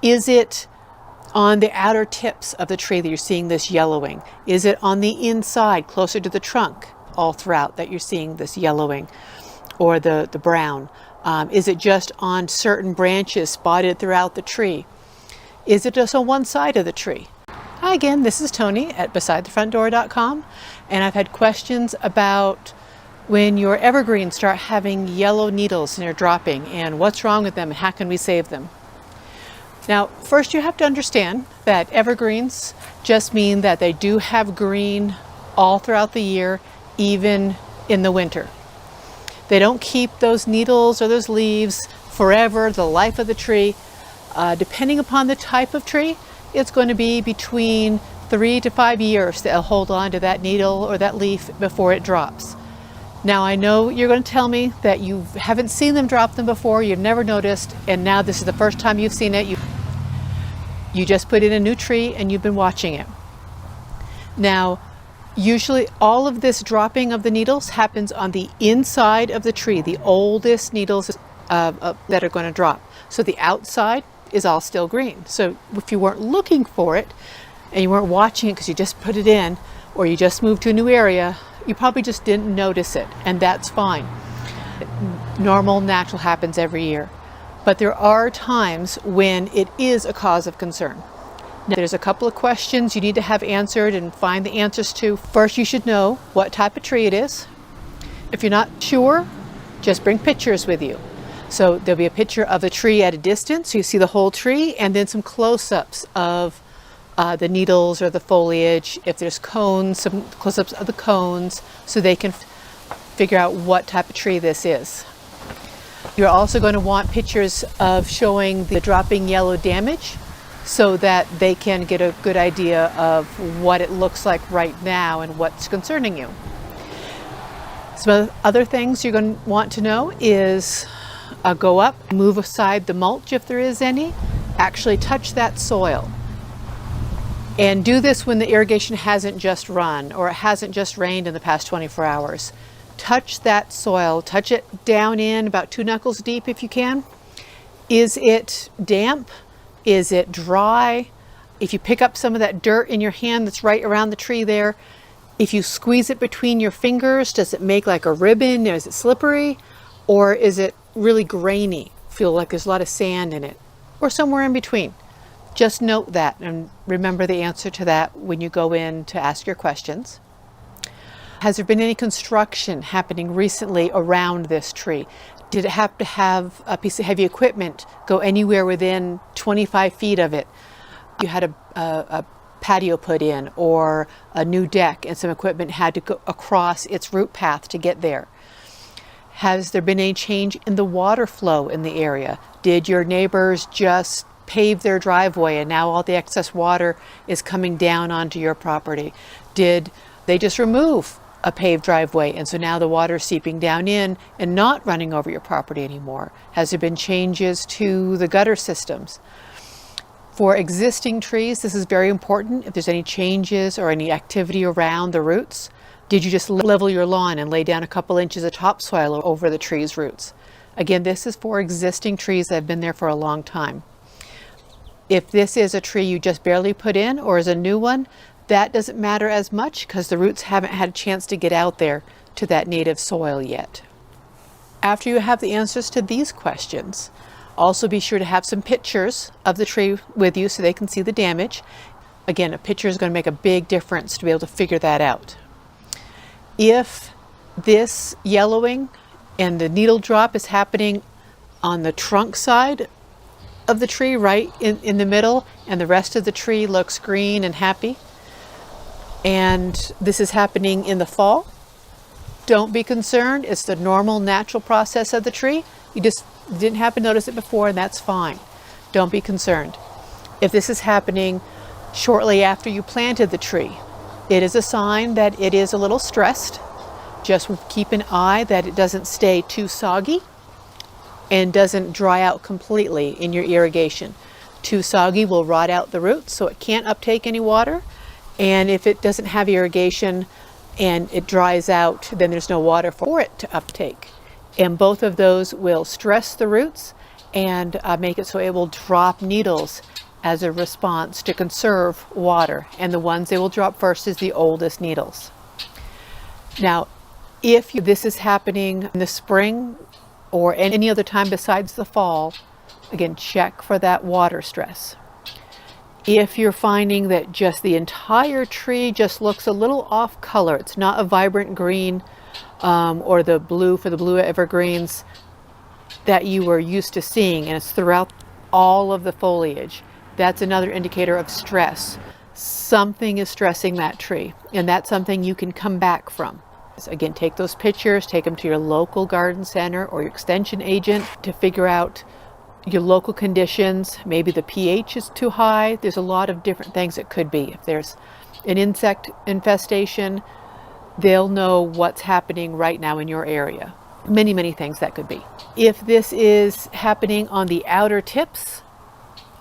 Is it on the outer tips of the tree that you're seeing this yellowing? Is it on the inside, closer to the trunk, all throughout that you're seeing this yellowing or the brown? Is it just on certain branches spotted throughout the tree? Is it just on one side of the tree? Hi again, this is Tony at BesideTheFrontDoor.com, and I've had questions about when your evergreens start having yellow needles and they're dropping, and what's wrong with them and how can we save them? Now, first you have to understand that evergreens just mean that they do have green all throughout the year, even in the winter. They don't keep those needles or those leaves forever, the life of the tree. Depending upon the type of tree, it's going to be between 3 to 5 years that it'll hold on to that needle or that leaf before it drops. Now, I know you're going to tell me that you haven't seen them drop them before, you've never noticed, and now this is the first time you've seen it. You just put in a new tree and you've been watching it. Now, usually all of this dropping of the needles happens on the inside of the tree, the oldest needles that are going to drop. So the outside is all still green. So if you weren't looking for it and you weren't watching it because you just put it in or you just moved to a new area, you probably just didn't notice it, and that's fine. Normal, natural happens every year. But there are times when it is a cause of concern. Now, there's a couple of questions you need to have answered and find the answers to. First, you should know what type of tree it is. If you're not sure, just bring pictures with you. So there'll be a picture of the tree at a distance, so you see the whole tree, and then some close-ups of the needles or the foliage. If there's cones, some close-ups of the cones, so they can figure out what type of tree this is. You're also going to want pictures of showing the dropping yellow damage so that they can get a good idea of what it looks like right now and what's concerning you. Some other things you're going to want to know is go up, move aside the mulch if there is any, actually touch that soil. And do this when the irrigation hasn't just run or it hasn't just rained in the past 24 hours. Touch that soil, touch it down in about 2 knuckles deep if you can. Is it damp? Is it dry? If you pick up some of that dirt in your hand that's right around the tree there, if you squeeze it between your fingers, does it make like a ribbon? Is it slippery? Or is it really grainy? Feel like there's a lot of sand in it? Or somewhere in between? Just note that and remember the answer to that when you go in to ask your questions. Has there been any construction happening recently around this tree? Did it have to have a piece of heavy equipment go anywhere within 25 feet of it? You had a patio put in or a new deck and some equipment had to go across its root path to get there. Has there been any change in the water flow in the area? Did your neighbors just pave their driveway and now all the excess water is coming down onto your property? Did they just remove a paved driveway and so now the water is seeping down in and not running over your property anymore? Has there been changes to the gutter systems? For existing trees, this is very important. If there's any changes or any activity around the roots, did you just level your lawn and lay down a couple inches of topsoil over the tree's roots? Again, this is for existing trees that have been there for a long time. If this is a tree you just barely put in or is a new one, that doesn't matter as much because the roots haven't had a chance to get out there to that native soil yet. After you have the answers to these questions, also be sure to have some pictures of the tree with you so they can see the damage. Again, a picture is going to make a big difference to be able to figure that out. If this yellowing and the needle drop is happening on the trunk side of the tree, right in the middle, and the rest of the tree looks green and happy, and this is happening in the fall, don't be concerned. It's the normal natural process of the tree. You just didn't happen to notice it before, and that's fine. Don't be concerned. If this is happening shortly after you planted the tree, it is a sign that it is a little stressed. Just keep an eye that it doesn't stay too soggy and doesn't dry out completely in your irrigation. Too soggy will rot out the roots, so it can't uptake any water. And if it doesn't have irrigation and it dries out, then there's no water for it to uptake. And both of those will stress the roots and make it so it will drop needles as a response to conserve water, and the ones they will drop first is the oldest needles. Now, if this is happening in the spring or any other time besides the fall, again, check for that water stress. If you're finding that just the entire tree just looks a little off color, it's not a vibrant green or the blue for the blue evergreens that you were used to seeing, and it's throughout all of the foliage, that's another indicator of stress. Something is stressing that tree, and that's something you can come back from. So again, take those pictures, take them to your local garden center or your extension agent to figure out your local conditions. Maybe the pH is too high. There's a lot of different things it could be. If there's an insect infestation, they'll know what's happening right now in your area. Many things that could be. If this is happening on the outer tips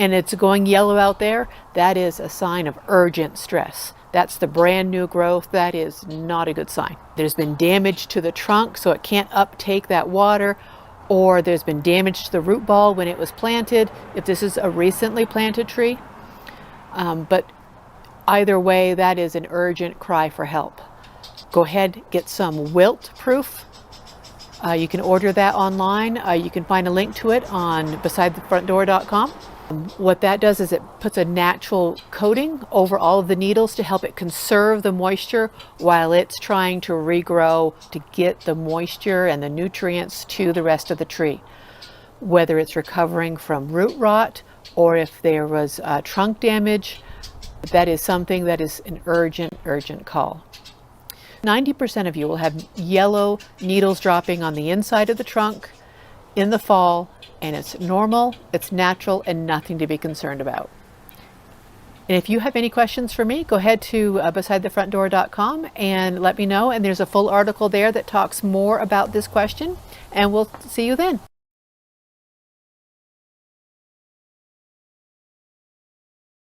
and it's going yellow out there, that is a sign of urgent stress. That's the brand new growth. That is not a good sign. There's been damage to the trunk, so it can't uptake that water, or there's been damage to the root ball when it was planted, if this is a recently planted tree. But either way, that is an urgent cry for help. Go ahead, get some wilt proof. You can order that online. You can find a link to it on besidethefrontdoor.com. What that does is it puts a natural coating over all of the needles to help it conserve the moisture while it's trying to regrow to get the moisture and the nutrients to the rest of the tree. Whether it's recovering from root rot or if there was trunk damage, that is something that is an urgent call. 90% of you will have yellow needles dropping on the inside of the trunk in the fall, and it's normal, it's natural, and nothing to be concerned about. And if you have any questions for me, go ahead to besidethefrontdoor.com and let me know. And there's a full article there that talks more about this question, and we'll see you then.